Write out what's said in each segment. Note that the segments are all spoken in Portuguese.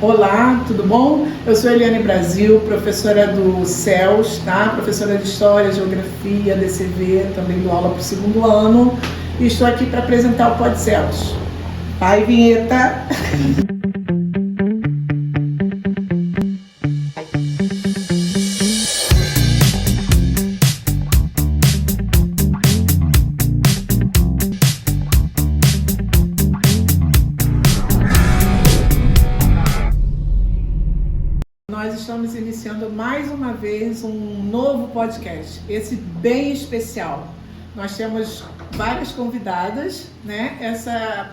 Olá, tudo bom? Eu sou Eliane Brasil, professora do CELS, tá? Professora de História, Geografia, DCV, também dou aula para o 2º ano. E estou aqui para apresentar o Pod CELS. Vai, vinheta! Nós estamos iniciando mais uma vez um novo podcast, esse bem especial. Nós temos várias convidadas, né,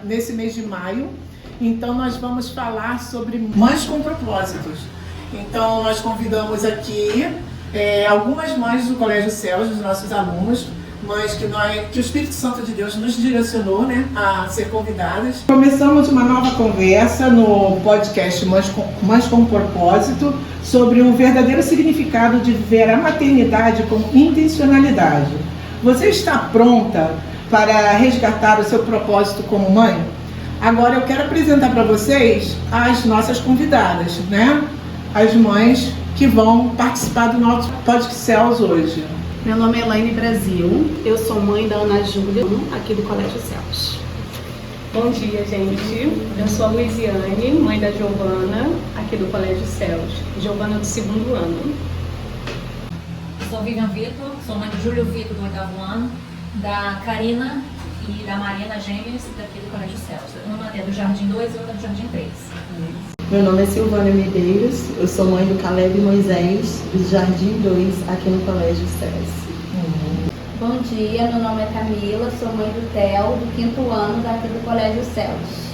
nesse mês de maio. Então nós vamos falar sobre mães com propósitos. Então nós convidamos aqui algumas mães do Colégio CELS, dos nossos alunos, mães que o Espírito Santo de Deus nos direcionou, né, a ser convidadas. Começamos uma nova conversa no podcast Mães com Propósito sobre o verdadeiro significado de viver a maternidade com intencionalidade. Você está pronta para resgatar o seu propósito como mãe? Agora eu quero apresentar para vocês as nossas convidadas, né? As mães que vão participar do nosso podcast CELS hoje. Meu nome é Elaine Brasil, eu sou mãe da Ana Júlia, aqui do Colégio CELS. Bom dia, gente. Eu sou a Luiziane, mãe da Giovana, aqui do Colégio CELS. Giovana do 2º ano. Eu sou Vivian Vitor, sou mãe do Júlio Vitor do 8º ano, da Karina e da Marina Gêmeas, daqui do Colégio CELS. Uma é do Jardim 2 e outra do Jardim 3. Meu nome é Silvânia Medeiros, eu sou mãe do Caleb Moisés, do Jardim 2, aqui no Colégio CELS. Bom dia, meu nome é Camila, sou mãe do Theo, do 5º ano, daqui do Colégio CELS.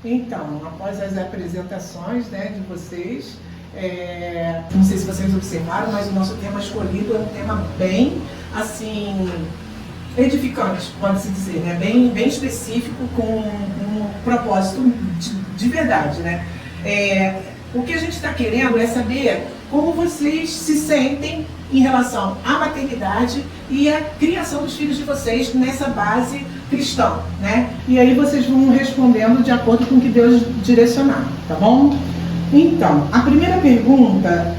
Então, após as apresentações, né, de vocês, não sei se vocês observaram, mas o nosso tema escolhido é um tema bem, assim, edificante, pode-se dizer, né? Bem específico, com um propósito de verdade, né? O que a gente está querendo é saber como vocês se sentem em relação à maternidade e à criação dos filhos de vocês nessa base cristã, né? E aí vocês vão respondendo de acordo com o que Deus direcionar, tá bom? Então, a primeira pergunta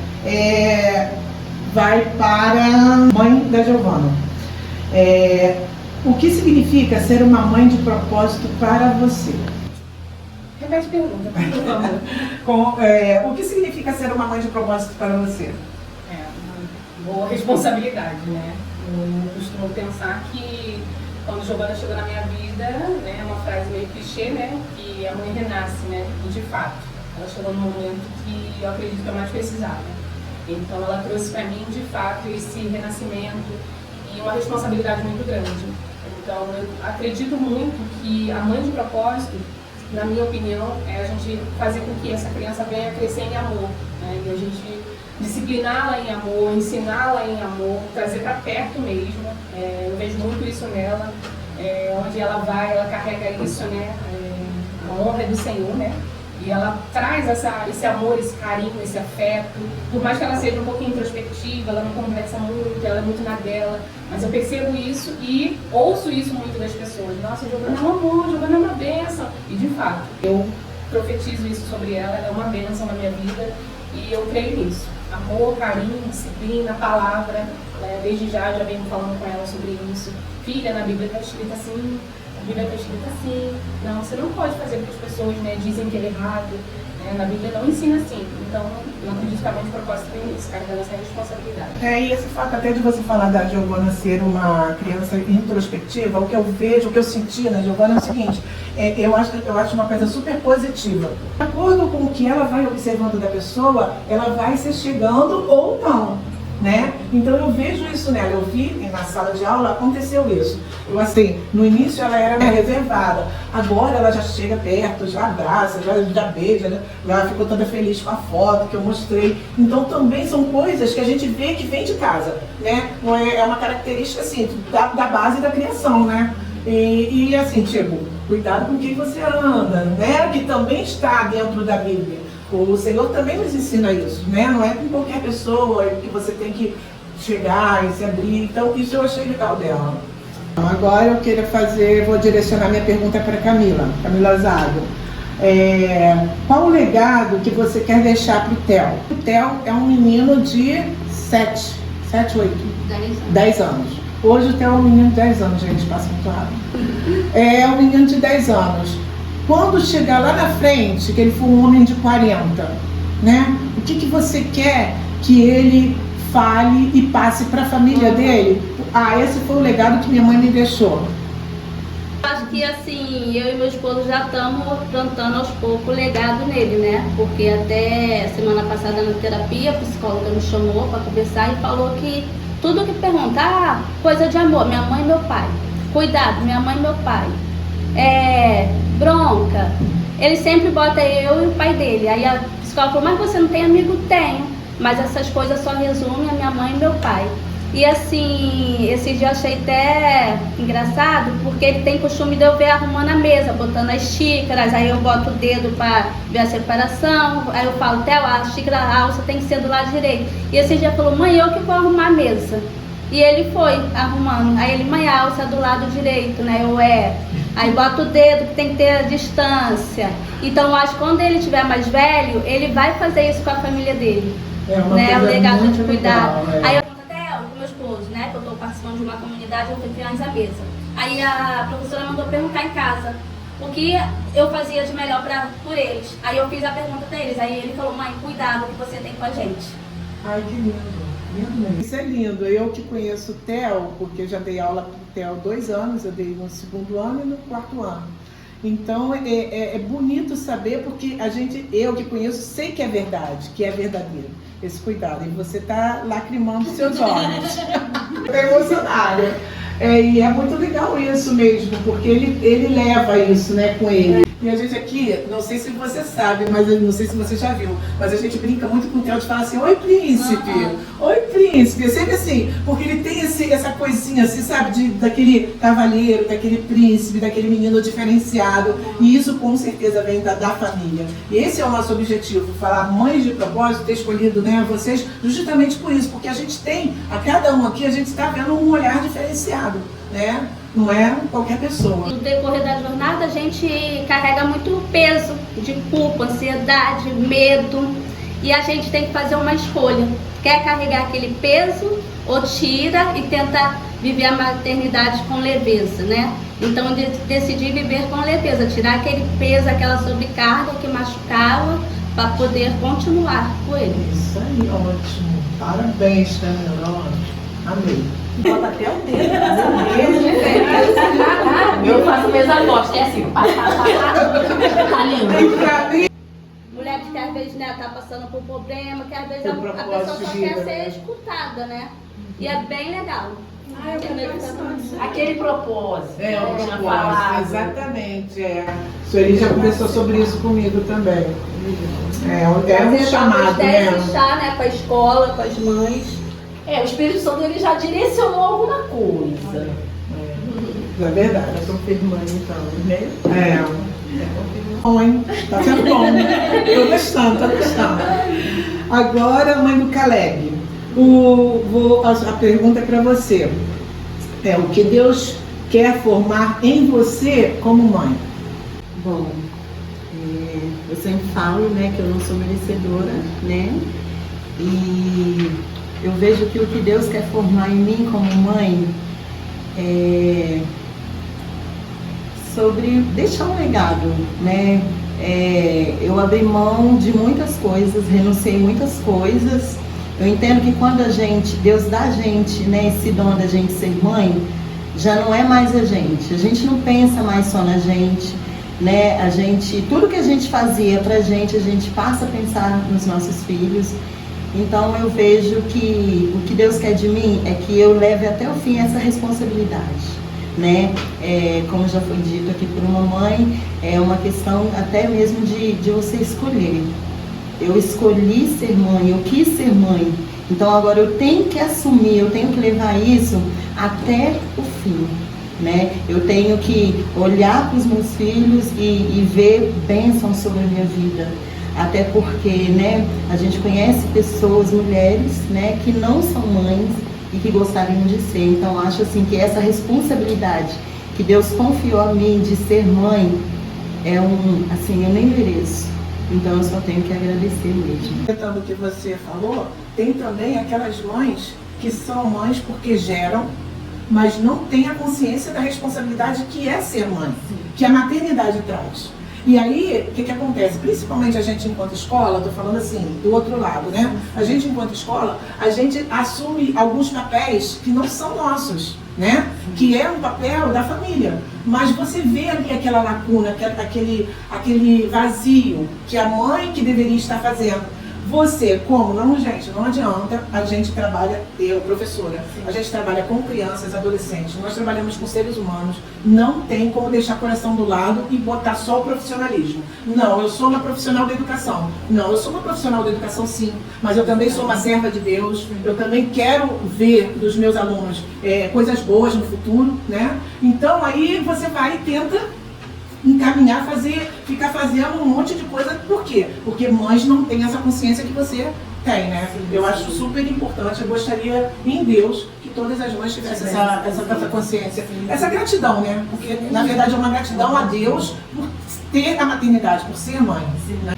vai para a mãe da Giovana. O que significa ser uma mãe de propósito para você? Repete a pergunta, por favor. O que significa ser uma mãe de propósito para você? Uma boa responsabilidade, né? Eu costumo pensar que quando Giovana chegou na minha vida, né, é uma frase meio clichê, né, que a mãe renasce, né? E de fato, ela chegou num momento que eu acredito que eu mais precisava. Então ela trouxe para mim, de fato, esse renascimento e uma responsabilidade muito grande. Então eu acredito muito que a mãe de propósito, na minha opinião, é a gente fazer com que essa criança venha crescer em amor, né? E a gente discipliná-la em amor, ensiná-la em amor, trazer para perto mesmo. Eu vejo muito isso nela, onde ela vai, ela carrega isso, né? A honra é do Senhor, né? E ela traz esse amor, esse carinho, esse afeto. Por mais que ela seja um pouquinho introspectiva, ela não conversa muito, ela é muito na dela. Mas eu percebo isso e ouço isso muito das pessoas. Nossa, Giovana é um amor, Giovana é uma bênção. E de fato, eu profetizo isso sobre ela, ela é uma bênção na minha vida e eu creio nisso. Amor, carinho, disciplina, palavra. Desde já venho falando com ela sobre isso. Filha, na Bíblia está escrito assim. A Bíblia está escrita assim. Não, você não pode fazer o que as pessoas, né, dizem que é errado. Na Bíblia não ensina assim. Então, eu acredito que a mãe de propósito tem isso, carregando essa responsabilidade. E esse fato até de você falar da Giovana ser uma criança introspectiva, o que eu vejo, o que eu senti na Giovana é o seguinte, eu acho uma coisa super positiva. De acordo com o que ela vai observando da pessoa, ela vai se chegando ou não, né? Então eu vejo isso nela, eu vi na sala de aula, aconteceu isso. Eu, assim, no início ela era reservada, agora ela já chega perto, já abraça, já beija, já ficou toda feliz com a foto que eu mostrei. Então também são coisas que a gente vê que vem de casa, né? Não é uma característica assim, da base da criação, né? E assim, tipo, cuidado com quem você anda, né? Que também está dentro da Bíblia. O Senhor também nos ensina isso, né? Não é com qualquer pessoa que você tem que chegar e se abrir. Então, isso eu achei legal dela. Agora eu vou direcionar minha pergunta para Camila Zago. Qual o legado que você quer deixar para o Theo? O Theo é um menino de 10 anos. Hoje o Theo é um menino de 10 anos, gente, passa muito rápido. É um menino de 10 anos. Quando chegar lá na frente, que ele for um homem de 40, né? O que você quer que ele fale e passe para a família dele? Esse foi o legado que minha mãe me deixou. Acho que assim, eu e meu esposo já estamos plantando aos poucos o legado nele, né? Porque até semana passada na terapia, a psicóloga me chamou para conversar e falou que tudo que pergunta, coisa de amor, minha mãe e meu pai. Cuidado, minha mãe e meu pai. Bronca. Ele sempre bota eu e o pai dele. Aí a psicóloga falou, mas você não tem amigo? Tenho. Mas essas coisas só resumem a minha mãe e meu pai. E assim, esse dia eu achei até engraçado, porque ele tem costume de eu ver arrumando a mesa, botando as xícaras, aí eu boto o dedo para ver a separação, aí eu falo, Theo, a xícara, a alça tem que ser do lado direito. E esse dia falou, mãe, eu que vou arrumar a mesa. E ele foi arrumando, aí ele, mãe, a alça é do lado direito, né, aí bota o dedo que tem que ter a distância. Então eu acho que quando ele estiver mais velho, ele vai fazer isso com a família dele, né, o legado de cuidar. Aí eu meu esposo, né, que eu estou participando de uma comunidade anfitriões à mesa. Aí a professora mandou perguntar em casa o que eu fazia de melhor por eles. Aí eu fiz a pergunta para eles, aí ele falou, mãe, cuidado que você tem com a gente. Ai, que lindo, lindo mesmo. Isso é lindo, eu que conheço o Theo, porque eu já dei aula para o Theo 2 anos, eu dei no 2º ano e no 4º ano. Então é bonito saber, porque eu que conheço, sei que é verdade, que é verdadeiro esse cuidado. E você está lacrimando seus olhos. Estou emocionada. E é muito legal isso mesmo, porque ele leva isso, né, com ele. E a gente aqui, não sei se você sabe, mas eu não sei se você já viu, mas a gente brinca muito com o Theo de falar assim, oi príncipe, oi príncipe, é sempre assim, porque ele tem essa coisinha assim, sabe, daquele cavalheiro, daquele príncipe, daquele menino diferenciado, e isso com certeza vem da família. E esse é o nosso objetivo, falar mães de propósito, ter escolhido, né, vocês, justamente por isso, porque a gente tem, a cada um aqui, a gente está vendo um olhar diferenciado, né? Não é qualquer pessoa. No decorrer da jornada, a gente carrega muito peso de culpa, ansiedade, medo. E a gente tem que fazer uma escolha. Quer carregar aquele peso ou tira e tenta viver a maternidade com leveza, né? Então eu decidi viver com leveza, tirar aquele peso, aquela sobrecarga que machucava para poder continuar com ele. Isso aí, ótimo. Parabéns, Camila. Amei. Bota até o dedo, eu faço mesa gosta, é assim, tá lindo. Mulher que às vezes, né, tá passando por problema, que às vezes a pessoa só quer ser escutada, né? E é bem legal. Aquele propósito. O propósito, exatamente. A Sueli já conversou sobre isso comigo também. É um chamado, né? Deixar, né, com a escola, com as mães. O Espírito Santo ele já direcionou alguma coisa. É verdade. Tá confirmando então, né? Bom, hein? Tá sendo bom. Tô gostando. Agora, mãe do Caleb. A pergunta é para você. O que Deus quer formar em você como mãe? Bom, eu sempre falo, né, que eu não sou merecedora, né? E eu vejo que o que Deus quer formar em mim como mãe é sobre deixar um legado, né? Eu abri mão de muitas coisas, renunciei muitas coisas. Eu entendo que quando Deus dá a gente, né, esse dom da gente ser mãe, já não é mais a gente não pensa mais só na gente, né? Tudo que a gente fazia pra gente, a gente passa a pensar nos nossos filhos. Então eu vejo que o que Deus quer de mim é que eu leve até o fim essa responsabilidade, né? Como já foi dito aqui por uma mãe, é uma questão até mesmo de você escolher. Eu escolhi ser mãe, eu quis ser mãe, então agora eu tenho que assumir, eu tenho que levar isso até o fim, né? Eu tenho que olhar para os meus filhos e ver bênçãos sobre a minha vida. Até porque, né, a gente conhece pessoas, mulheres, né, que não são mães e que gostariam de ser. Então, acho assim que essa responsabilidade que Deus confiou a mim de ser mãe assim, eu nem mereço. Então eu só tenho que agradecer mesmo. Aproveitando o que você falou, tem também aquelas mães que são mães porque geram, mas não têm a consciência da responsabilidade que é ser mãe, que a maternidade traz. E aí, o que acontece? Principalmente a gente enquanto escola, estou falando assim, do outro lado, né? A gente enquanto escola, a gente assume alguns papéis que não são nossos, né? Que é um papel da família. Mas você vê ali aquela lacuna, aquele vazio que a mãe que deveria estar fazendo. Você, como? Não, gente, não adianta. A gente trabalha, eu, professora, a gente trabalha com crianças, adolescentes, nós trabalhamos com seres humanos. Não tem como deixar o coração do lado e botar só o profissionalismo. Não, eu sou uma profissional da educação. Não, eu sou uma profissional da educação, sim, mas eu também sou uma serva de Deus. Eu também quero ver dos meus alunos coisas boas no futuro, né? Então aí você vai e tenta encaminhar, ficar fazendo um monte de coisa. Por quê? Porque mães não têm essa consciência que você tem, né? Eu acho super importante, eu gostaria em Deus que todas as mães tivessem essa consciência, essa gratidão, né? Porque na verdade é uma gratidão a Deus por ter a maternidade, por ser mãe.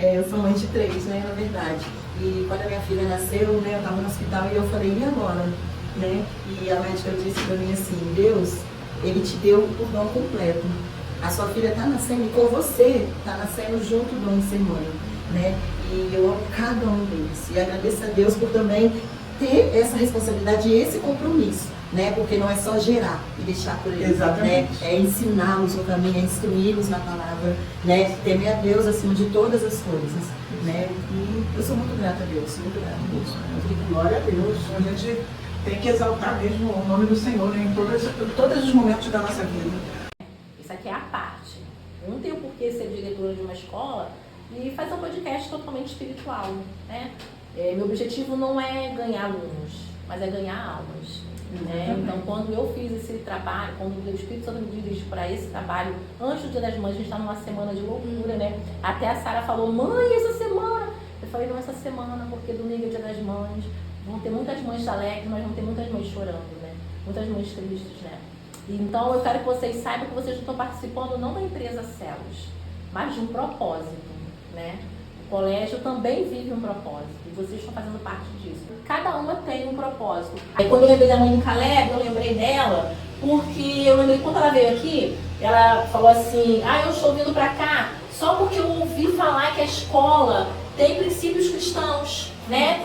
Eu sou mãe de 3, né, na verdade. E quando a minha filha nasceu, né, eu estava no hospital e eu falei, e agora? Né? E a médica disse para mim assim, Deus, Ele te deu o dom completo. A sua filha está nascendo e com você, está nascendo junto do dom de ser mãe, né? E eu amo cada um deles. E agradeço a Deus por também ter essa responsabilidade e esse compromisso, né? Porque não é só gerar e deixar por eles, né? É ensiná-los no caminho, é instruí-los na palavra, né? Temer a Deus acima de todas as coisas, né? E eu sou muito grata a Deus, muito grata a Deus. Glória a Deus. A gente tem que exaltar mesmo o nome do Senhor, né? Em todos os momentos da nossa vida. Isso aqui é a parte. Eu não tenho por que ser diretora de uma escola e fazer um podcast totalmente espiritual, né? Meu objetivo não é ganhar alunos, mas é ganhar almas. Né? Então, quando eu fiz esse trabalho, quando o Espírito Santo me dirigiu para esse trabalho, antes do Dia das Mães, a gente está numa semana de loucura, né? Até a Sara falou, mãe, essa semana. Eu falei, não, essa semana, porque domingo é o Dia das Mães. Vão ter muitas mães alegres, mas vão ter muitas mães chorando, né? Muitas mães tristes, né? Então, eu quero que vocês saibam que vocês estão participando não da empresa Celos, mas de um propósito, né? O colégio também vive um propósito e vocês estão fazendo parte disso. Cada uma tem um propósito. Aí, quando eu lembrei da mãe do Caleb, eu lembrei dela porque eu lembrei quando ela veio aqui, ela falou assim, eu estou vindo para cá só porque eu ouvi falar que a escola tem princípios cristãos. Né?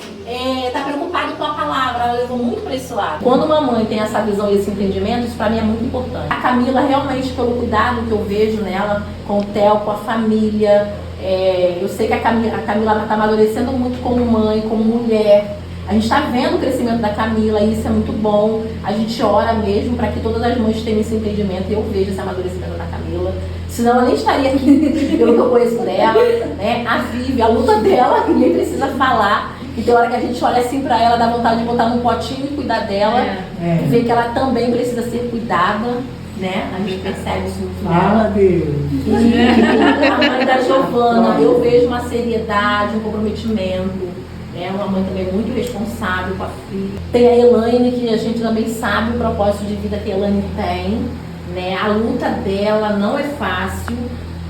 Tá preocupado com a palavra, ela levou muito para esse lado. Quando uma mãe tem essa visão e esse entendimento, isso para mim é muito importante. A Camila, realmente, pelo cuidado que eu vejo nela, com o Theo, com a família, eu sei que a Camila está amadurecendo muito como mãe, como mulher. A gente está vendo o crescimento da Camila e isso é muito bom. A gente ora mesmo para que todas as mães tenham esse entendimento e eu vejo esse amadurecimento da Camila. Senão ela nem estaria aqui, pelo que eu conheço dela, né? A Vivi, a luta dela, ninguém precisa falar. E tem hora que a gente olha assim pra ela, dá vontade de botar num potinho e cuidar dela. Ver que ela também precisa ser cuidada, né? A gente percebe isso muito nela. E a mãe da Giovana, eu vejo uma seriedade, um comprometimento. É uma mãe também muito responsável com a filha. Tem a Elaine, que a gente também sabe o propósito de vida que a Elaine tem. Né? A luta dela não é fácil,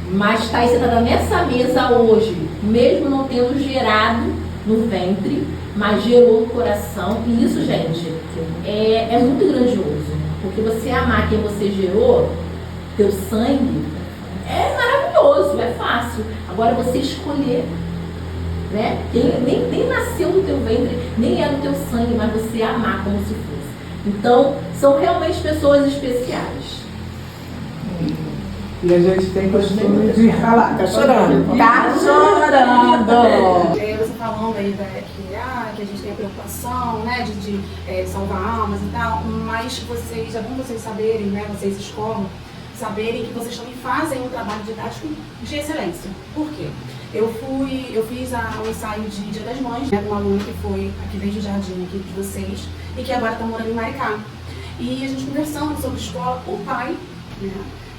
mas está sentada nessa mesa hoje, mesmo não tendo gerado no ventre, mas gerou no coração. E isso, gente, é muito grandioso. Porque você amar quem você gerou, teu sangue, é maravilhoso, é fácil. Agora você escolher, né? Nem nasceu no teu ventre, nem é no teu sangue, mas você amar como se fosse. Então, são realmente pessoas especiais. E a gente tem costume de falar, tá chorando. Tá chorando! Você falando aí que a gente tem a preocupação, né, de salvar almas e tal, mas é bom vocês saberem, né, vocês escolam, saberem que vocês também fazem um trabalho didático de excelência. Por quê? Eu fiz o ensaio de Dia das Mães, né, com uma aluna que foi aqui desde o jardim, aqui de vocês, e que agora está morando em Maricá. E a gente conversando sobre escola, o pai, né,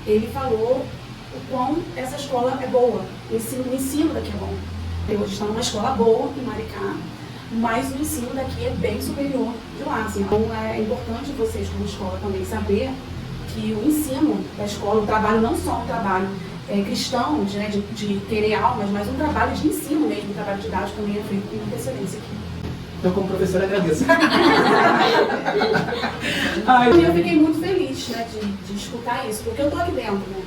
ele falou o quão essa escola é boa, o ensino daqui é bom. Eu hoje estou numa escola boa em Maricá, mas o ensino daqui é bem superior de lá. Assim. Então é importante vocês, como escola, também saber que o ensino da escola, o trabalho, não só um trabalho cristãos, né, de querer almas, mas um trabalho de ensino mesmo, um trabalho didático também é feito com muita excelência aqui. Então, como professora, agradeço. Eu fiquei muito feliz, né, de escutar isso, porque eu tô aqui dentro, né?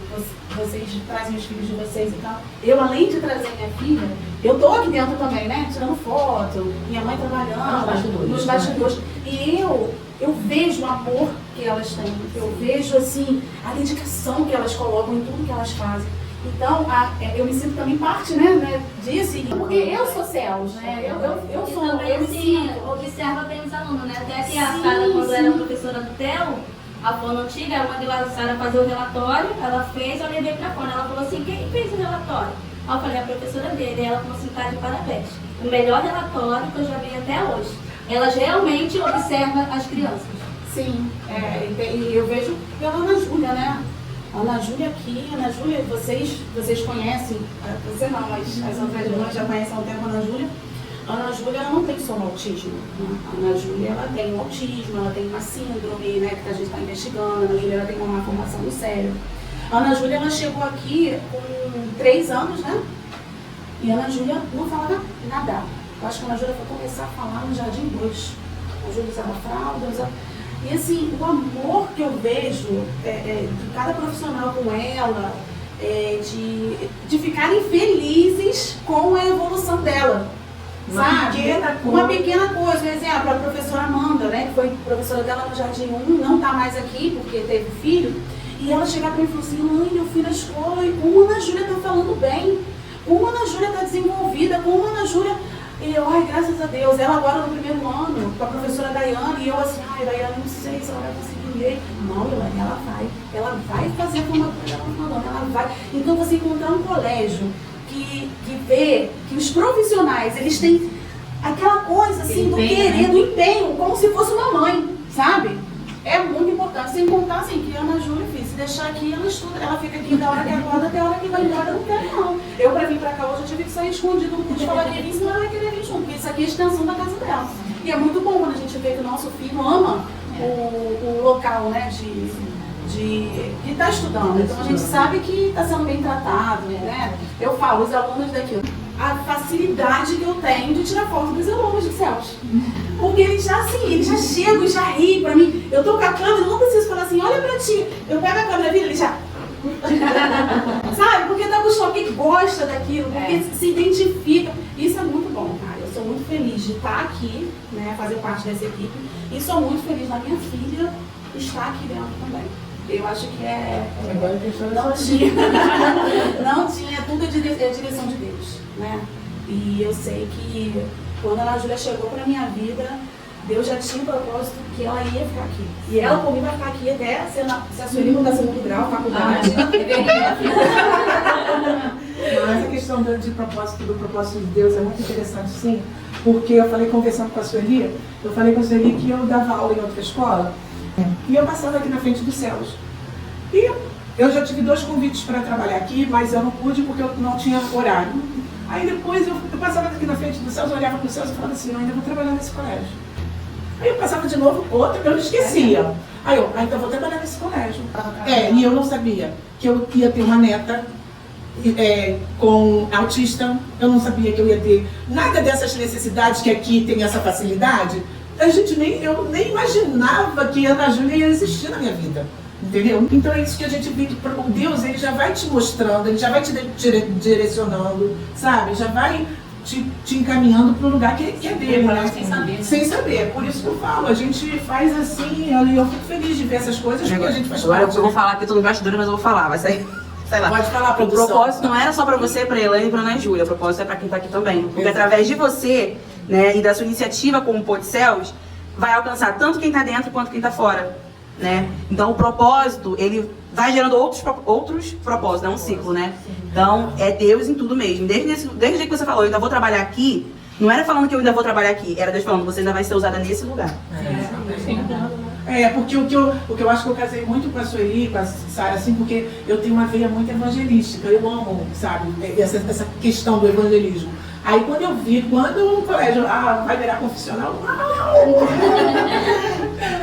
Vocês trazem os filhos de vocês e tal. Eu, além de trazer minha filha, eu tô aqui dentro também, né? Tirando foto, minha mãe trabalhando, nos bastidores. E eu vejo o amor que elas têm, eu vejo, assim, a dedicação que elas colocam em tudo que elas fazem. Então, eu me sinto também parte, né, disso, porque eu sou céus, né? Eu E sou, também, eu me assim, sinto. observa bem os alunos, né? Até aqui a Sara, quando era professora do TEL, a fono antiga, ela mandou a Sara fazer o relatório, ela fez, eu levei pra fora. Ela falou assim, quem fez o relatório? Aí eu falei, a professora dele. E ela falou assim, tá de parabéns. O melhor relatório que eu já vi até hoje. Ela realmente observa as crianças. Sim, e eu vejo pela Ana Júlia, né? Ana Júlia aqui, Ana Júlia, vocês conhecem, você não, mas as outras irmãs já conhecem há um tempo a Ana Júlia. A Ana Júlia, ela não tem só um autismo, né? A Ana Júlia, ela tem um autismo, ela tem uma síndrome, né, que a gente está investigando. A Ana Júlia, ela tem uma malformação no cérebro. A Ana Júlia, ela chegou aqui com 3 anos, né? E a Ana Júlia não falava nada. Eu acho que a Ana Júlia foi começar a falar no Jardim 2. A Ana Júlia usava fralda, usava... E assim, o amor que eu vejo de cada profissional com ela, de ficarem felizes com a evolução dela. Uma pequena coisa, por exemplo, a professora Amanda, né, que foi professora dela no Jardim 1, não está mais aqui porque teve filho, e ela chegava para mim e falou assim, mãe, eu fui na escola e como a Ana Júlia está falando bem, como a Ana Júlia está desenvolvida, como a Ana Júlia... E eu, graças a Deus, ela agora no primeiro ano, com a professora Daiane, e eu assim, Daiane, não sei se ela vai conseguir ler. Não, Elaine, ela vai fazer a formatura dela falando, ela vai. Então você encontrar um colégio que vê que os profissionais, eles têm aquela coisa assim, do querer, do empenho, como se fosse uma mãe, sabe? É muito importante. Sem contar assim, que a Ana Júlia, se deixar aqui, ela estuda, ela fica aqui da hora que acorda até a hora que vai embora, eu não quero não. Eu, pra vir pra cá hoje, eu tive que sair escondido, não pude falar que ia vir, senão ela ia querer vir junto, porque isso aqui é a extensão da casa dela. E é muito bom quando a gente vê que o nosso filho ama o local, né, que está estudando. Então a gente sabe que está sendo bem tratado, né? Eu falo, os alunos daqui, a facilidade que eu tenho de tirar foto dos alunos de céus. Porque eles já chegam e já riem pra mim. Eu tô com a câmera, eu não preciso falar assim, olha pra ti. Eu pego a câmera, vira, ele já... Sabe? Porque tá acostumado, porque gosta daquilo, porque se identifica. Isso é muito bom, cara. Eu sou muito feliz de estar aqui, né, fazer parte dessa equipe. E sou muito feliz da minha filha estar aqui dentro também. Eu acho que não tinha tudo de direção de Deus, né? E eu sei que quando a Ana Júlia chegou pra minha vida, Deus já tinha um propósito que ela ia ficar aqui. E ela, por mim, vai ficar aqui até se a Sueli mudar segundo grau, faculdade. Mas a questão do propósito de Deus é muito interessante, sim, porque eu falei, conversando com a Sueli, que eu dava aula em outra escola, e eu passava aqui na frente dos céus. E eu já tive 2 convites para trabalhar aqui, mas eu não pude porque eu não tinha horário. Aí depois eu passava aqui na frente dos céus, eu olhava para os céus e falava assim, eu ainda vou trabalhar nesse colégio. Aí eu passava de novo outro, eu esquecia. Aí eu, então vou trabalhar nesse colégio. E eu não sabia que eu ia ter uma neta com autista, eu não sabia que eu ia ter nada dessas necessidades que aqui tem essa facilidade. Eu nem imaginava que a Ana Júlia ia existir na minha vida, entendeu? Então é isso que a gente vê, que o Deus, ele já vai te mostrando, ele já vai te direcionando, sabe? Já vai te encaminhando para o lugar que é dele, né? Sem saber, né? Sem saber, por isso que eu falo, a gente faz assim, e eu fico feliz de ver essas coisas, porque a gente faz Agora parte. eu vou falar aqui, tô no bastidor, mas eu vou falar, vai sair. Sei lá. Pode falar, O produção. propósito não era só pra você, pra Elaine e pra Ana Júlia, o propósito é pra quem tá aqui também. Porque através de você, né, e da sua iniciativa como Pô de Céus, vai alcançar tanto quem tá dentro quanto quem tá fora, né? Então o propósito, ele vai gerando outros propósitos, é um ciclo, né? Então é Deus em tudo mesmo. Desde o dia que você falou, eu ainda vou trabalhar aqui, não era falando que eu ainda vou trabalhar aqui, era Deus falando, você ainda vai ser usada nesse lugar. Porque o que eu acho que eu casei muito com a Sueli, com a Sara, assim, porque eu tenho uma veia muito evangelística, eu amo, sabe, essa questão do evangelismo. Aí quando eu vi, quando o colégio vai virar confessional,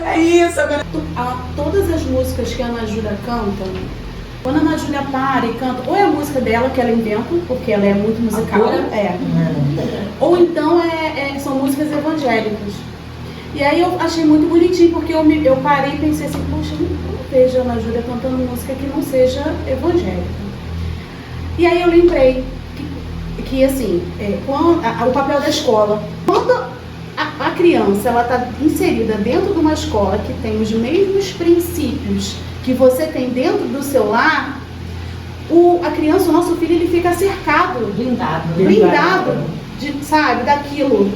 é isso, agora. Todas as músicas que a Ana Júlia canta, Quando a Ana Júlia para e canta, ou é a música dela que ela inventa, porque ela é muito musical, ou então são músicas evangélicas. E aí eu achei muito bonitinho, porque eu parei e pensei assim, poxa, eu não vejo a Ana Júlia cantando música que não seja evangélica. E aí eu lembrei que assim, o papel da escola, quando a criança ela está inserida dentro de uma escola que tem os mesmos princípios que você tem dentro do seu lar, a criança, o nosso filho, ele fica cercado, blindado sabe, daquilo.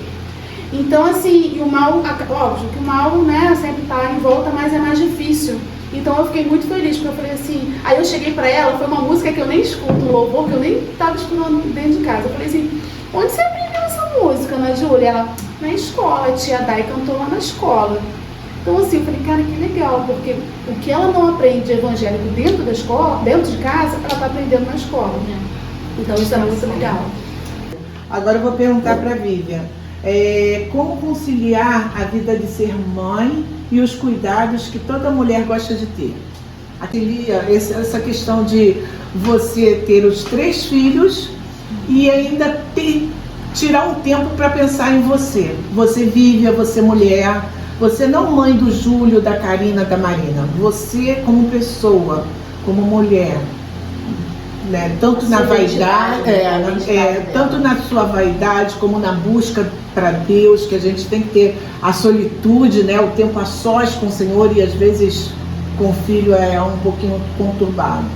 Então, assim, e o mal, óbvio que o mal, né, sempre tá em volta, mas é mais difícil. Então eu fiquei muito feliz, porque eu falei assim, aí eu cheguei pra ela, foi uma música que eu nem escuto, um louvor que eu nem tava escutando dentro de casa. Eu falei assim, onde você aprendeu essa música, Ana Júlia? Ela, na escola, a tia Dai cantou lá na escola. Então assim, eu falei, cara, que legal, porque o que ela não aprende de evangélico dentro da escola, dentro de casa, ela tá aprendendo na escola. Então isso é muito legal. Agora eu vou perguntar para a Vivian. Como conciliar a vida de ser mãe e os cuidados que toda mulher gosta de ter? Essa questão de você ter os 3 filhos e ainda tirar um tempo para pensar em você. Você Vivian, você mulher, você não mãe do Júlio, da Karina, da Marina. Você como pessoa, como mulher. Né? Tanto na vaidade, tanto na sua vaidade como na busca para Deus, que a gente tem que ter a solitude, né? O tempo a sós com o Senhor, e às vezes com o filho é um pouquinho conturbado.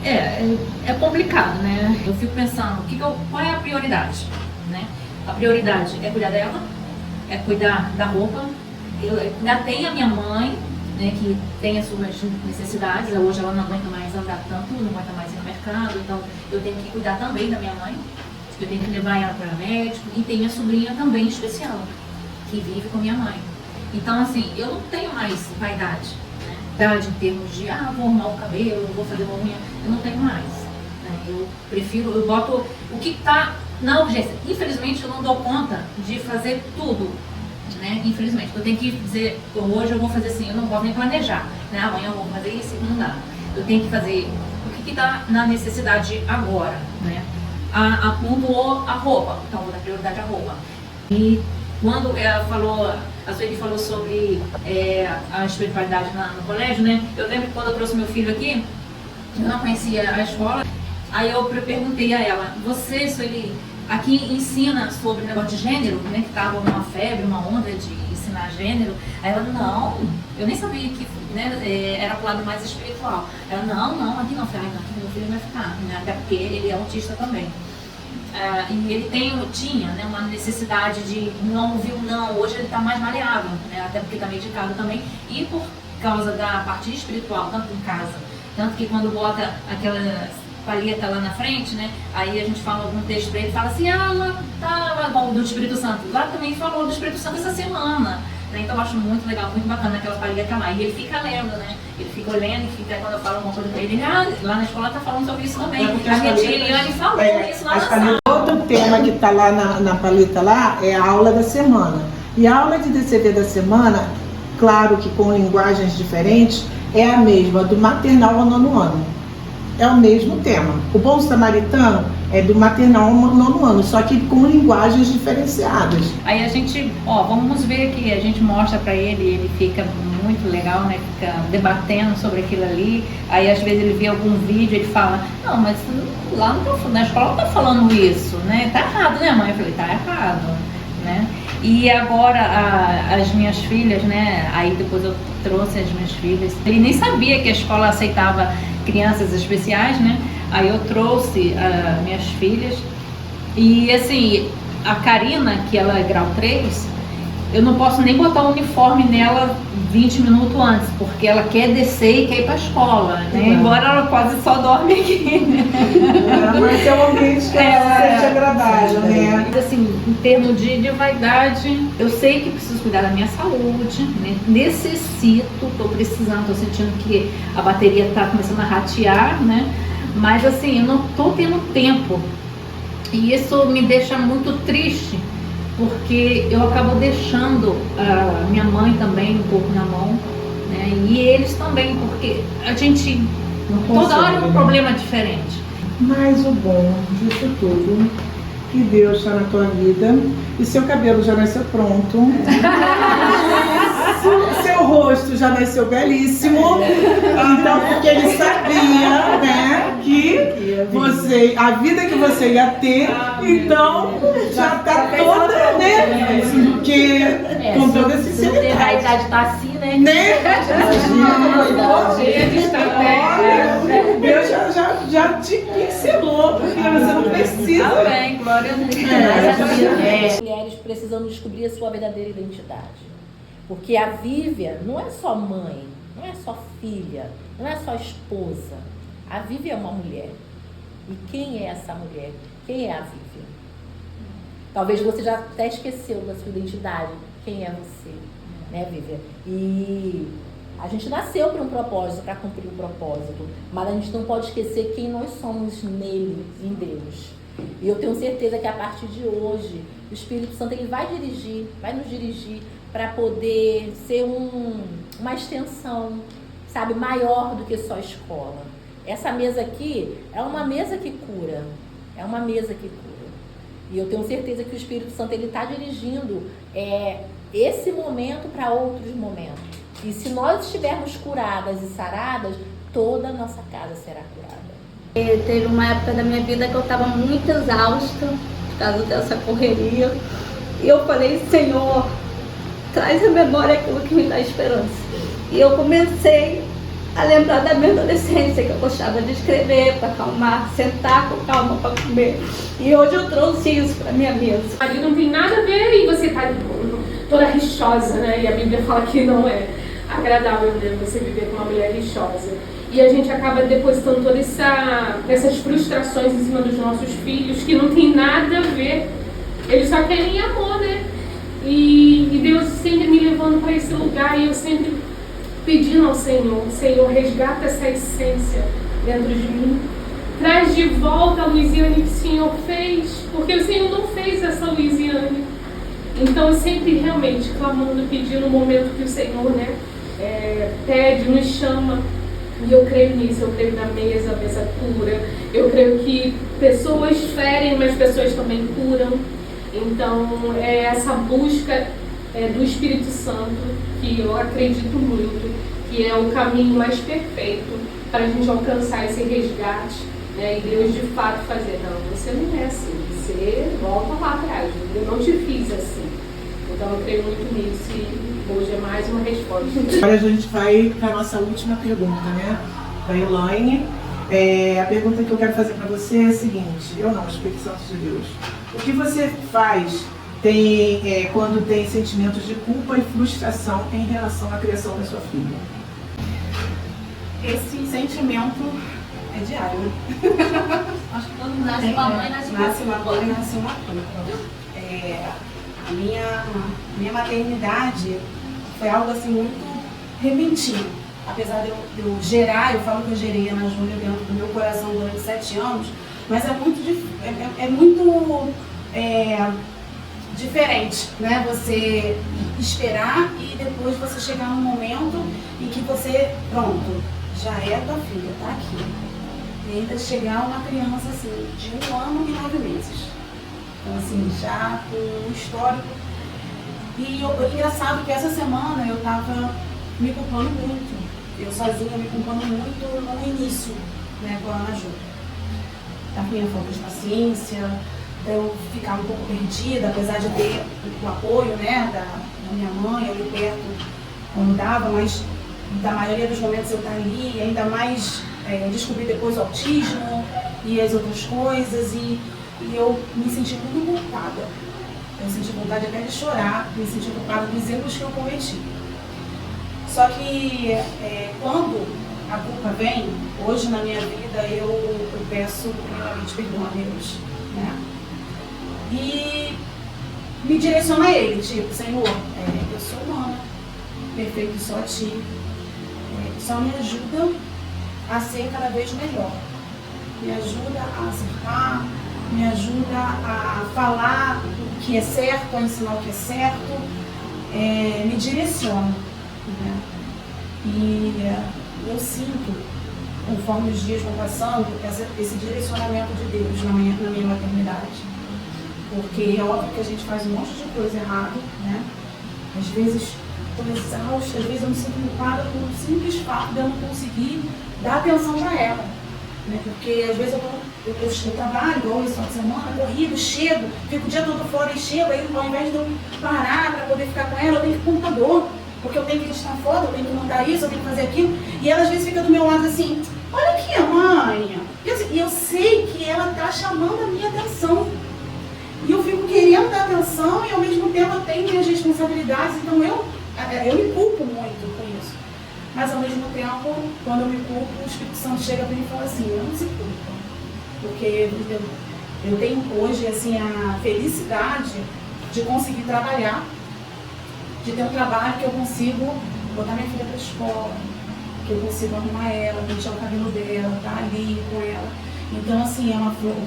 É complicado, né? Eu fico pensando, qual é a prioridade, né? A prioridade é cuidar dela, é cuidar da roupa. Eu ainda tenho a minha mãe, né, que tem as suas necessidades. Hoje ela não aguenta mais andar tanto, não aguenta mais ir no mercado, então eu tenho que cuidar também da minha mãe, eu tenho que levar ela para médico, e tem minha sobrinha também especial, que vive com minha mãe. Então assim, eu não tenho mais vaidade, né, em termos de, vou arrumar o cabelo, vou fazer uma unha, eu não tenho mais, né, eu prefiro, eu boto o que está na urgência. Infelizmente eu não dou conta de fazer tudo, né? Infelizmente, eu tenho que dizer, hoje eu vou fazer assim, eu não posso nem planejar, né? Amanhã eu vou fazer isso, não dá. Eu tenho que fazer o que está na necessidade agora, né? Pontuou a roupa, então vou dar prioridade à roupa. E quando a Sueli falou sobre a espiritualidade no colégio, né? Eu lembro que quando eu trouxe meu filho aqui, eu não conhecia a escola, aí eu perguntei a ela, você, Sueli, aqui ensina sobre o negócio de gênero, né, que estava uma febre, uma onda de ensinar gênero. Aí ela, não, eu nem sabia que, né, era pro lado mais espiritual. Ela, não, aqui não. Eu falei, aqui meu filho vai ficar, né, até porque ele é autista também. E ele tinha, né, uma necessidade de não ouvir o não. Hoje ele está mais maleável, né, até porque está medicado também. E por causa da parte espiritual, tanto em casa, tanto que quando bota aquela palheta lá na frente, né? Aí a gente fala algum texto pra ele, fala assim, lá tá bom, do Espírito Santo. Lá também falou do Espírito Santo essa semana, né? Então eu acho muito legal, muito bacana aquela palheta lá. E ele fica lendo, né? Ele fica olhando e fica, quando eu falo alguma coisa pra ele, lá na escola tá falando sobre isso também. A minha tia Eliane falou isso lá na sala. Outro tema que tá lá na palheta lá é a aula da semana. E a aula de DCV da semana, claro que com linguagens diferentes, é a mesma, do maternal ao 9º ano. É o mesmo tema. O Bom Samaritano é do maternal ao 9º ano, só que com linguagens diferenciadas. Aí a gente, vamos ver que a gente mostra pra ele, ele fica muito legal, né? Fica debatendo sobre aquilo ali. Aí às vezes ele vê algum vídeo e ele fala, não, mas lá na escola não tá falando isso, né? Tá errado, né, mãe? Eu falei, tá errado, né? E agora as minhas filhas, né? Aí depois eu trouxe as minhas filhas. Ele nem sabia que a escola aceitava crianças especiais, né? Aí eu trouxe minhas filhas. E assim, a Karina, que ela é grau 3, eu não posso nem botar o uniforme nela 20 minutos antes, porque ela quer descer e quer ir para a escola, né? Embora ela quase só dorme aqui, né? Mas é um ambiente que seja agradável, né? Mas assim, em termos de vaidade, eu sei que preciso cuidar da minha saúde, né? Estou precisando, estou sentindo que a bateria está começando a ratear, né? Mas assim, eu não estou tendo tempo. E isso me deixa muito triste, porque eu acabo deixando a minha mãe também um pouco na mão, né? E eles também, porque a gente Não toda hora é consegue, um né? problema diferente. Mas o bom disso tudo, que Deus está na tua vida e seu cabelo já nasceu pronto. Seu rosto já nasceu belíssimo. Então, porque ele sabia, né, que você, a vida que você ia ter, então já está toda, né? Que com toda A sinceridade. idade tá assim, né? Né? Cheia de estratégia. Olha, Deus já te pincelou, porque você não precisa. Amém, glória a Deus. Mas as mulheres precisam descobrir a sua verdadeira identidade. Porque a Vívia não é só mãe, não é só filha, não é só esposa. A Vívia é uma mulher. E quem é essa mulher? Quem é a Vívia? Talvez você já até esqueceu da sua identidade. Quem é você? Né, Vívia? E a gente nasceu para um propósito, para cumprir um propósito. Mas a gente não pode esquecer quem nós somos nele, em Deus. E eu tenho certeza que a partir de hoje, o Espírito Santo ele vai nos dirigir para poder ser uma extensão, sabe, maior do que só escola. Essa mesa aqui é uma mesa que cura, é uma mesa que cura. E eu tenho certeza que o Espírito Santo ele está dirigindo esse momento para outros momentos. E se nós estivermos curadas e saradas, toda a nossa casa será curada. Teve uma época da minha vida que eu estava muito exausta por causa dessa correria. E eu falei, Senhor, traz à memória aquilo que me dá esperança. E eu comecei a lembrar da minha adolescência, que eu gostava de escrever para acalmar, sentar com calma para comer. E hoje eu trouxe isso para minha mesa. Ali não tem nada a ver e você tá toda rixosa, né? E a Bíblia fala que não é agradável, né, você viver com uma mulher rixosa. E a gente acaba depositando todas essas frustrações em cima dos nossos filhos, que não tem nada a ver. Eles só querem amor, né? E Deus sempre me levando para esse lugar e eu sempre pedindo ao Senhor, resgata essa essência dentro de mim. Traz de volta a Luiziane que o Senhor fez, porque o Senhor não fez essa Luiziane. Então eu sempre realmente clamando, pedindo o momento que o Senhor, né, pede, nos chama. E eu creio nisso, eu creio na mesa, a mesa cura. Eu creio que pessoas ferem, mas pessoas também curam. Então, é essa busca do Espírito Santo, que eu acredito muito, que é o caminho mais perfeito para a gente alcançar esse resgate, né? E Deus de fato fazer, não, você não é assim, você volta lá atrás, eu não te fiz assim. Então, eu creio muito nisso e hoje é mais uma resposta. Agora a gente vai para a nossa última pergunta, né? Da Elaine. A pergunta que eu quero fazer para você é a seguinte: Espírito Santo de Deus, o que você faz quando tem sentimentos de culpa e frustração em relação à criação da sua filha? Esse sentimento é diário. Acho que todo mundo nasce com a mãe, nasce com Nasce uma mãe, nasce uma culpa. A minha maternidade foi algo assim muito repentino. Apesar de eu gerar, eu falo que eu gerei a Ana Júlia dentro do meu coração durante 7 anos, mas é muito diferente, né? Você esperar e depois você chegar num momento em que você, pronto, já é a tua filha, tá aqui. E ainda chegar uma criança assim, de 1 ano e 9 meses. Então assim, já com um histórico. E engraçado que essa semana eu tava me culpando muito. Eu sozinha me culpando muito no início, né, com a Ana Júlia. Da minha falta de paciência, eu ficar um pouco perdida, apesar de ter o apoio, né, da minha mãe ali perto quando dava, mas da maioria dos momentos eu estar ali, e ainda mais descobri depois o autismo e as outras coisas, e eu me senti muito culpada. Eu senti vontade até de chorar, me senti culpada dos erros que eu cometi. Só que quando a culpa vem, hoje na minha vida eu peço primeiramente perdão a Deus, né? E me direciono a Ele, tipo, Senhor, eu sou humana, perfeito só a Ti, só me ajuda a ser cada vez melhor, me ajuda a acertar, me ajuda a falar o que é certo, a ensinar o que é certo, me direciona, né? E eu sinto, conforme os dias vão passando, esse direcionamento de Deus na minha maternidade. Porque é óbvio que a gente faz um monte de coisa errada, né? Às vezes estou exausta, às vezes eu me sinto culpada por um simples fato de eu não conseguir dar atenção para ela. Né? Porque às vezes eu trabalho, igual esse final de semana, corrido, chego, fico o dia todo fora e chego, aí ao invés de eu parar para poder ficar com ela, eu tenho que ir pro computador, porque eu tenho que editar foto, eu tenho que mandar isso, eu tenho que fazer aquilo. E ela às vezes fica do meu lado assim, olha aqui, mãe. E eu sei que ela está chamando a minha atenção. E eu fico querendo dar atenção e ao mesmo tempo eu tenho minhas responsabilidades, então eu me culpo muito com isso. Mas ao mesmo tempo, quando eu me culpo, o Espírito Santo chega para mim e fala assim, não se culpa. Porque eu tenho hoje assim, a felicidade de conseguir trabalhar, de ter um trabalho que eu consigo botar minha filha para a escola, que eu consigo arrumar ela, pentear o cabelo dela, estar ali com ela. Então assim,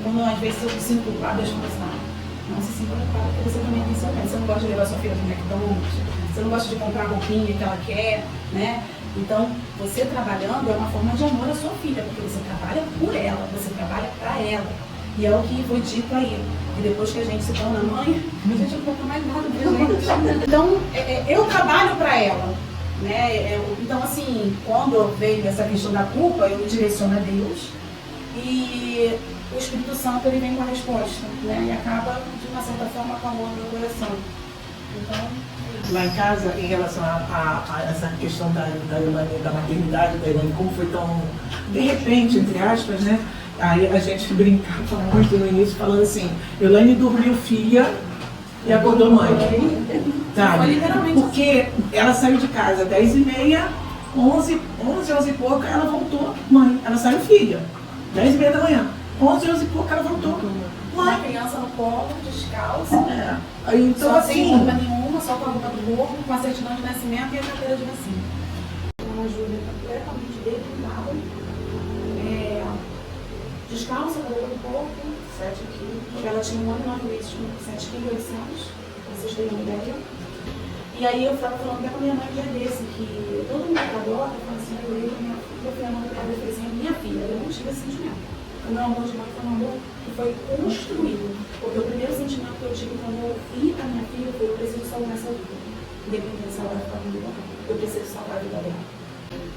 quando às vezes eu me sinto culpada, eu falo assim, não se sinta culpada, porque você também tem seu pai. Você não gosta de levar sua filha no McDonald's, você não gosta de comprar a roupinha que ela quer, né? Então, você trabalhando é uma forma de amor à sua filha, porque você trabalha por ela, você trabalha para ela. E é o que foi dito aí. E depois que a gente se torna mãe, a gente não compra mais nada pra gente. Então, eu trabalho para ela. Né? Então, assim, quando veio essa questão da culpa, eu me direciono a Deus. E o Espírito Santo, ele vem com a resposta. Né? E acaba, de uma certa forma, acalmando o coração. Então... Lá em casa, em relação a essa questão da maternidade da Elaine, como foi tão de repente, entre aspas, né? Aí a gente brincava muito no início, falando assim, Elaine dormiu filha e acordou mãe. Sabe? Porque ela saiu de casa às 10h30, 11 e pouco, ela voltou mãe. Ela saiu filha, 10h30 da manhã. 11 e pouco ela voltou uma criança no colo, descalça, então, só assim, sem roupa nenhuma, só com a roupa do corpo, com a certidão de nascimento e a carteira de vacina. A Júlia está completamente deprimada, descalça, cabelo do corpo, 7 quilos. Ela tinha 1 ano e 9 meses com 7,8 kg, pra vocês terem uma ideia. E aí eu estava falando até com a minha mãe um dia desse, que todo mundo que adota, fala assim, eu olhei pra minha filha, eu fui a mãe que estava oferecendo minha filha, eu não tive esse sentimento. O meu amor de mãe foi um amor que foi construído. Porque o primeiro sentimento que eu tive quando eu vi a minha filha foi: eu preciso salvar essa vida. Independente de salvar a família ou não, eu preciso salvar a vida dela.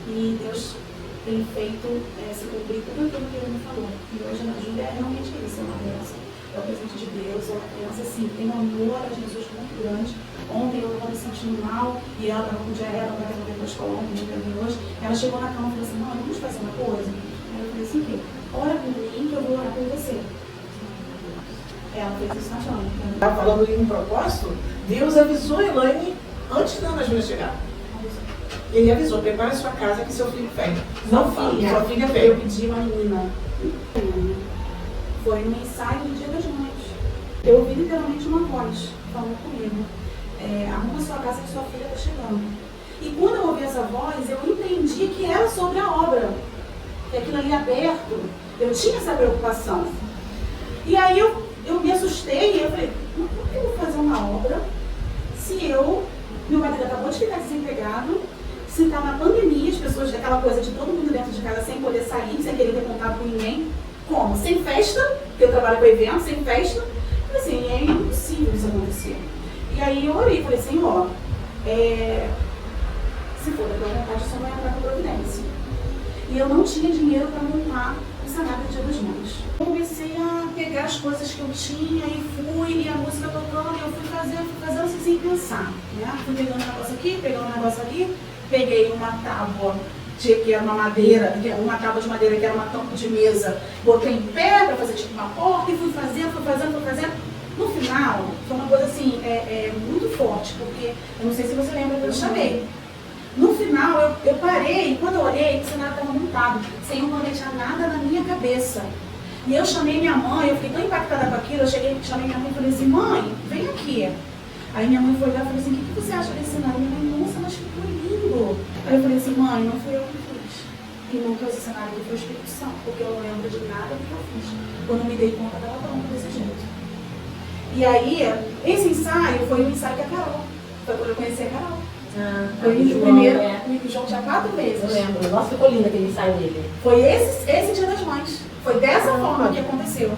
E Deus tem feito se cumprir tudo aquilo que ele me falou. E hoje a Júlia é realmente isso, é uma bênção. É o presente de Deus, é uma criança assim, tem um amor a Jesus muito grande. Ontem eu estava me sentindo mal e ela estava com diarreia, ela estava para a escola ontem, hoje. Ela chegou na cama e falou assim: mãe, vamos fazer uma coisa? Aí eu falei assim: o quê? Ora por mim que eu vou orar por você. Ela fez isso na chama. Tá falando em um propósito, Deus avisou a Elaine antes da Ana Júlia chegar. Ele avisou: prepare sua casa que seu filho vem. Não filha, sua filha veio. Eu pedi uma menina. Foi no ensaio do Dia das Mães. Eu ouvi literalmente uma voz falando comigo: arruma sua casa que sua filha está chegando. E quando eu ouvi essa voz, eu entendi que era sobre a obra. Que aquilo ali aberto, eu tinha essa preocupação. E aí eu me assustei e eu falei: mas por que eu vou fazer uma obra se meu marido acabou de ficar desempregado, se está na pandemia, as pessoas, aquela coisa de todo mundo dentro de casa sem poder sair, sem querer ter contato com ninguém. Como? Sem festa, porque eu trabalho com evento, sem festa. Eu falei assim, é impossível isso acontecer. E aí eu orei, falei: Senhor, se for da tua vontade, só vai entrar com providência. E eu não tinha dinheiro para montar o cenário do Dia das Mães. Eu comecei a pegar as coisas que eu tinha e fui, e a música tocando, e eu fui fazendo assim sem pensar. Né? Fui pegando um negócio aqui, pegando um negócio ali, peguei uma tábua que era uma madeira, uma tábua de madeira que era uma tampa de mesa, botei em pé para fazer tipo uma porta e fui fazendo. No final, foi uma coisa assim, muito forte, porque eu não sei se você lembra que eu chamei. No final, eu parei e quando eu olhei, o cenário estava montado, sem eu planejar nada na minha cabeça. E eu chamei minha mãe, eu fiquei tão impactada com aquilo, chamei minha mãe e falei assim: mãe, vem aqui. Aí minha mãe foi lá e falou assim: o que você acha desse cenário? Minha mãe: nossa, mas ficou lindo. Aí eu falei assim: mãe, não fui eu que fiz. E não foi esse cenário, foi o Espírito Santo, porque eu não lembro de nada do que eu fiz. Quando eu me dei conta, estava pronto desse jeito. E aí, esse ensaio foi um ensaio que a Carol, foi quando eu conheci a Carol. Foi o primeiro, o João tinha 4 meses. Eu lembro. Nossa, ficou lindo aquele ensaio dele. Foi esse Dia das Mães. Foi dessa forma que aconteceu.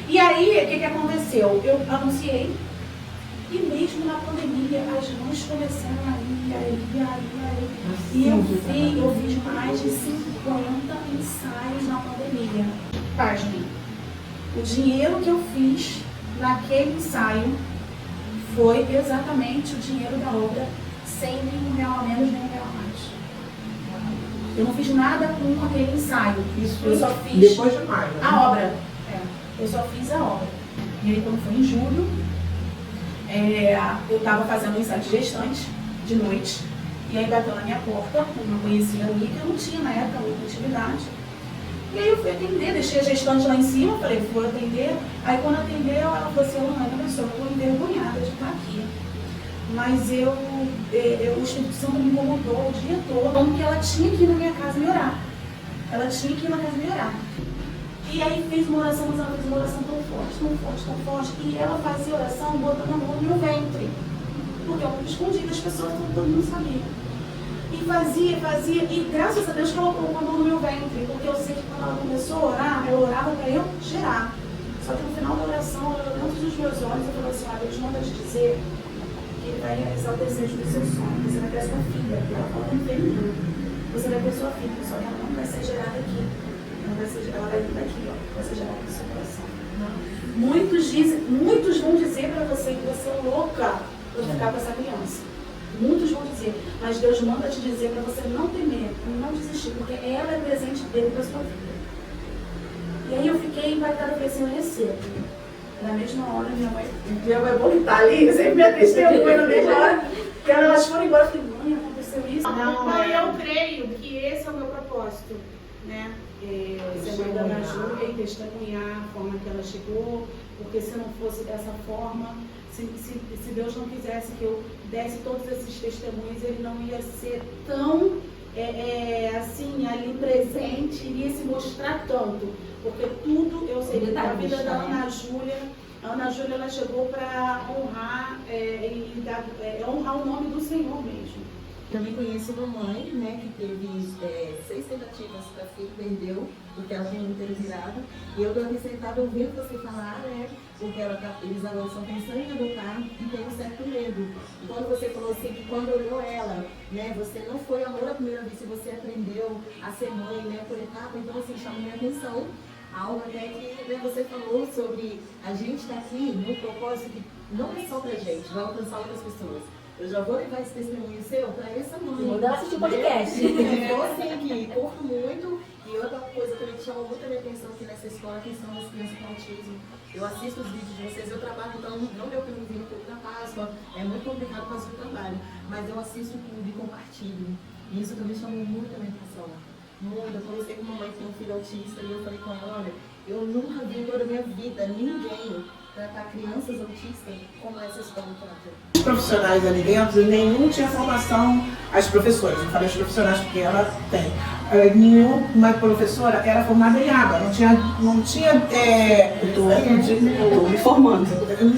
E aí, o que aconteceu? Eu anunciei, e mesmo na pandemia, as mães começaram a ir. E eu fiz mais de 50 ensaios na pandemia. Pasmem. O dinheiro que eu fiz naquele ensaio foi exatamente o dinheiro da obra, sem nenhum real a menos, nem um real a mais. Eu não fiz nada com aquele ensaio. Eu só fiz Depois de maio, né? a obra. Eu só fiz a obra. E aí, quando foi em julho, eu estava fazendo um ensaio de gestante, de noite, e aí bateu na minha porta, uma conhecida minha, que eu não tinha na época muita intimidade. E aí eu fui atender, deixei a gestante lá em cima, falei, vou atender. Aí quando atendeu, ela falou assim, olha só, eu estou envergonhada de estar aqui. Mas o Espírito Santo me incomodou o dia todo, falando que ela tinha que ir na minha casa me orar. Ela tinha que ir na casa me orar. E aí fez uma oração, mas ela fez uma oração tão forte. E ela fazia oração botando a mão no meu ventre. Porque eu escondi das pessoas, todo mundo sabia. E fazia, e graças a Deus que ela colocou a mão no meu ventre, porque eu sei que quando ela começou a orar, ela orava para eu gerar. Só que no final da oração, ela olhou dentro dos meus olhos e falou assim, Deus manda te dizer que ele vai realizar o desejo do seu sonho, você vai ter a sua filha, que ela fala no feminino. Você vai ter sua filha, só que ela não vai ser gerada aqui. Ela vai vir daqui, vai ser gerada no seu coração. Muitos vão dizer para você que você é louca por ficar com essa criança. Muitos vão dizer, mas Deus manda te dizer para você não temer, não desistir, porque ela é presente dele para sua vida. E aí eu fiquei impactada, falei assim, eu recebo. Na mesma hora, minha mãe bom que tá ali, sempre me testemunha na mesma hora, que elas foram embora, eu falei, mãe, aconteceu isso? Não, eu creio que esse é o meu propósito, né? Ser mãe da Ana Júlia e testemunhar a forma que ela chegou, porque se não fosse dessa forma, se Deus não quisesse que eu desse todos esses testemunhos, ele não ia ser tão assim, ali presente, iria se mostrar tanto, porque tudo eu sei que da vida da Ana Júlia, a Ana Júlia ela chegou para honrar honrar o nome do Senhor mesmo. Também conheço uma mãe, né, que teve 6 tentativas para filho, perdeu, porque ela tinha muito virado. E eu estou aqui sentada ouvindo você falar, né, porque eles agora estão pensando em adotar e tem um certo medo. E quando você falou assim, que quando olhou ela, né, você não foi amor à primeira vista, você aprendeu a ser mãe, né, por etapa, então assim, chamou minha atenção. Algo até que, né, você falou sobre a gente estar aqui no propósito que não é só pra gente, vai alcançar outras pessoas. Eu já vou levar esse testemunho seu para essa mãe. Manda ela assistir o podcast. Eu assim, que curto muito. E outra coisa também que chama muito a minha atenção aqui nessa escola, a questão das crianças com autismo. Eu assisto os vídeos de vocês, eu trabalho, então não deu para me vir no culto da Páscoa, é muito complicado por causa do trabalho. Mas eu assisto tudo e compartilho. E isso também chamou muito a minha atenção. Muito. Eu conversei com uma mãe que tem um filho autista e eu falei com ela, olha, eu nunca vi em toda a minha vida ninguém tratar crianças autistas como essa escola trata. Os profissionais ali dentro, nenhum tinha formação, as professoras, eu falei as profissionais porque ela tem. Nenhuma professora era formada em ABA, não tinha Estou me formando.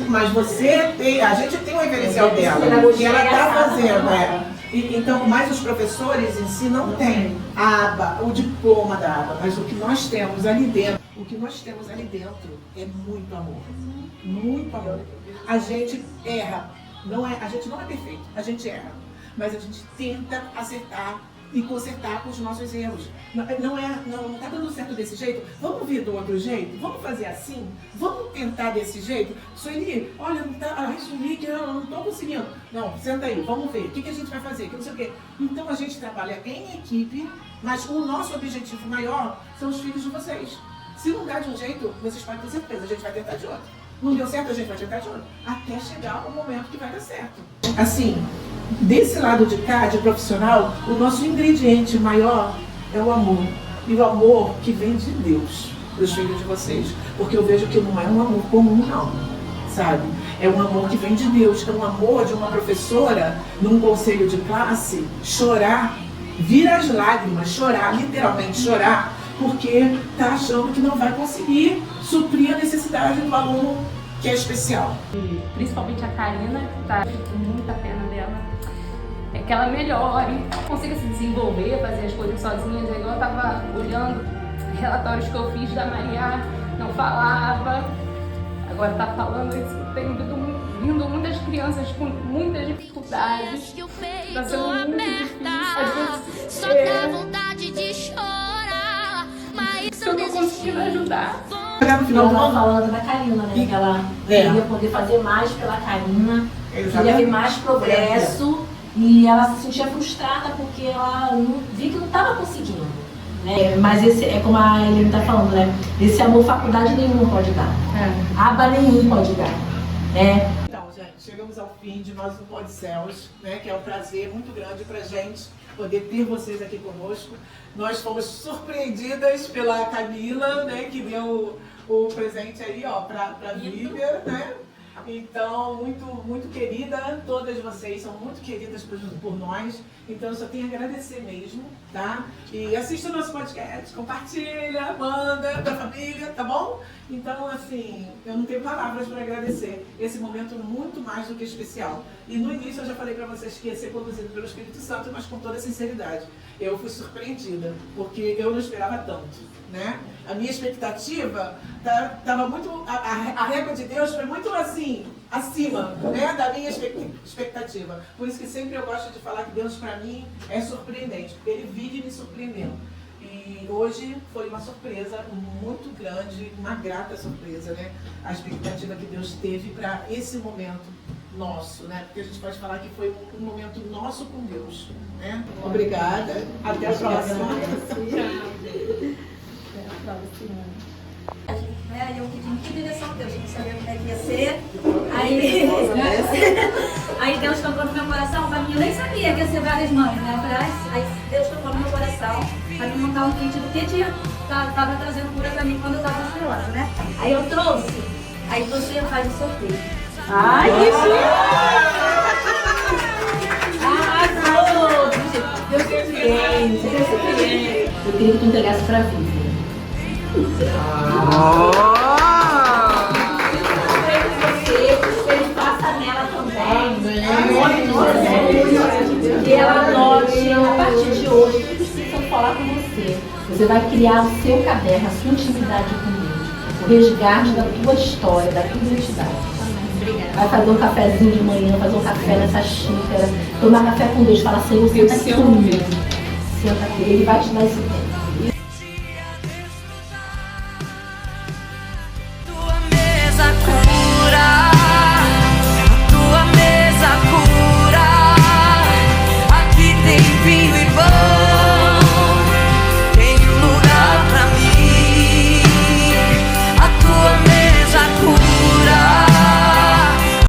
mas a gente tem um referencial dela, que ela está fazendo, Então, mas os professores em si não têm a aba, o diploma da aba, mas o que nós temos ali dentro, é muito amor. Muito amor. A gente erra. A gente não é perfeito, a gente erra. Mas a gente tenta acertar e consertar com os nossos erros. Não está dando certo desse jeito? Vamos vir do outro jeito? Vamos fazer assim? Vamos tentar desse jeito? Sueli, olha, não tá, Sueli, que eu não estou conseguindo. Não, senta aí, vamos ver. O que a gente vai fazer? Que não sei o quê. Então a gente trabalha em equipe, mas o nosso objetivo maior são os filhos de vocês. Se não dá de um jeito, vocês podem ter certeza, a gente vai tentar de outro. Não deu certo, a gente vai tentar de outro. Até chegar o momento que vai dar certo. Assim, desse lado de cá, de profissional, o nosso ingrediente maior é o amor. E o amor que vem de Deus, dos filhos de vocês. Porque eu vejo que não é um amor comum, não. Sabe? É um amor que vem de Deus. É um amor de uma professora, num conselho de classe, chorar, vir as lágrimas, chorar, literalmente chorar, porque está achando que não vai conseguir suprir a necessidade do aluno que é especial. Principalmente a Karina, que está com muita pena dela. que ela melhore, consiga se desenvolver, fazer as coisas sozinha. Igual eu estava olhando relatórios que eu fiz da Maria, não falava, agora está falando. Isso tem vindo muitas crianças com muitas dificuldades, está sendo muito difícil. Às vezes, eu não estou conseguindo ajudar. Ela estava falando da Karina, né? Que ela queria poder fazer mais pela Karina, queria ver mais progresso, e ela se sentia frustrada porque ela via que não estava conseguindo. Né? Mas esse é como a Helena está falando, né? Esse amor faculdade nenhum pode dar, aba nenhum pode dar. Né? Então, gente, chegamos ao fim de mais um Pod Céus, né? Que é um prazer muito grande pra gente poder ter vocês aqui conosco. Nós fomos surpreendidas pela Camila, né? Que deu o presente aí, ó, pra Lívia, né? Então, muito querida, todas vocês são muito queridas por nós, então eu só tenho a agradecer mesmo, tá? E assista o nosso podcast, compartilha, manda pra família, tá bom? Então, assim, eu não tenho palavras para agradecer esse momento muito mais do que especial. E no início eu já falei para vocês que ia ser conduzido pelo Espírito Santo, mas com toda sinceridade. Eu fui surpreendida, porque eu não esperava tanto, né? A minha expectativa estava muito... A régua de Deus foi muito assim, acima, né, da minha expectativa. Por isso que sempre eu gosto de falar que Deus, para mim, é surpreendente, porque Ele vive me surpreendendo. E hoje foi uma surpresa muito grande, uma grata surpresa, né? A expectativa que Deus teve para esse momento nosso, né? Porque a gente pode falar que foi um momento nosso com Deus, né? Obrigada, até a próxima. Aí eu pedi muita direção a Deus, não sabia como é que ia ser. Aí Deus tocou no meu coração, pra mim eu nem sabia que ia ser várias mães, né? Eu falei, aí Deus tocou no meu coração pra me montar um kit do que tava trazendo cura pra mim quando eu tava ansiosa, né? Aí eu trouxe, aí você faz o sorteio. Ai, que chique! Arrasou! Deus te surpreende, Deus te surpreende. Eu queria que tu entregasse pra Vivian. Ele passa nela também. Que ela note, a partir de hoje, tudo que precisam falar com você. Você vai criar o seu caderno, a sua intimidade com Deus. O resgate da tua história, da tua identidade. Vai fazer um cafezinho de manhã, fazer um café nessa xícara, tomar café com Deus, falar, Senhor, senta aqui comigo. Senta aqui, Ele vai te dar esse tempo.